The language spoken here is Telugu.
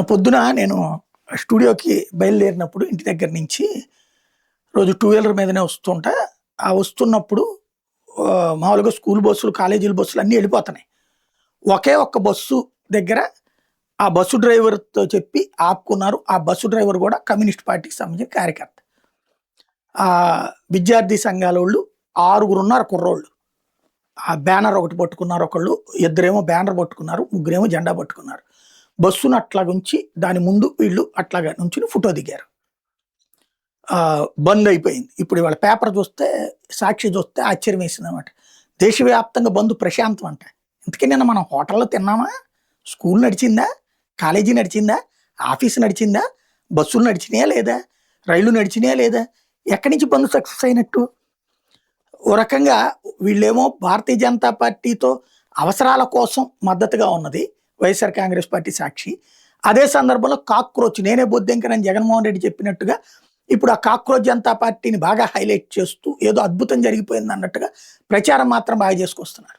పొద్దున నేను స్టూడియోకి బయలుదేరినప్పుడు ఇంటి దగ్గర నుంచి రోజు టూ వీలర్ మీదనే వస్తుంటా. ఆ వస్తున్నప్పుడు మామూలుగా స్కూల్ బస్సులు, కాలేజీల బస్సులు అన్నీ వెళ్ళిపోతున్నాయి. ఒకే ఒక్క బస్సు దగ్గర ఆ బస్సు డ్రైవర్‌తో చెప్పి ఆపుకున్నారు. ఆ బస్సు డ్రైవర్ కూడా కమ్యూనిస్ట్ పార్టీకి సంబంధించిన కార్యకర్త. విద్యార్థి సంఘాలోళ్ళు 6గురు ఉన్నారు కుర్రోళ్ళు. ఆ బ్యానర్ ఒకటి పట్టుకున్నారు ఒకళ్ళు, ఇద్దరేమో బ్యానర్ పట్టుకున్నారు, ముగ్గురేమో జెండా పట్టుకున్నారు. బస్సును అట్లాగుంచి దాని ముందు వీళ్ళు అట్లాగా నుంచుని ఫోటో దిగారు. బంద్ అయిపోయింది. ఇప్పుడు ఇవాళ పేపర్ చూస్తే, సాక్షి చూస్తే ఆశ్చర్యం వేసిందనమాట. దేశవ్యాప్తంగా బంద్ ప్రశాంతం అంట. ఇంతకీ నిన్న మనం హోటల్లో తిన్నామా? స్కూల్ నడిచిందా? కాలేజీ నడిచిందా? ఆఫీస్ నడిచిందా? బస్సులు నడిచినాయా లేదా? రైళ్లు నడిచినాయా లేదా? ఎక్కడి నుంచి బంద్ సక్సెస్ అయినట్టు? ఓ రకంగా వీళ్ళేమో భారతీయ జనతా పార్టీతో అవసరాల కోసం మద్దతుగా ఉన్నది వైఎస్ఆర్ కాంగ్రెస్ పార్టీ సాక్షి. అదే సందర్భంలో కాక్రోచ్ నేనే బొద్దింకనని జగన్మోహన్ రెడ్డి చెప్పినట్టుగా ఇప్పుడు ఆ కాక్రోచ్ జనతా పార్టీని బాగా హైలైట్ చేస్తూ ఏదో అద్భుతం జరిగిపోయింది అన్నట్టుగా ప్రచారం మాత్రం బాగా చేసుకొస్తున్నారు.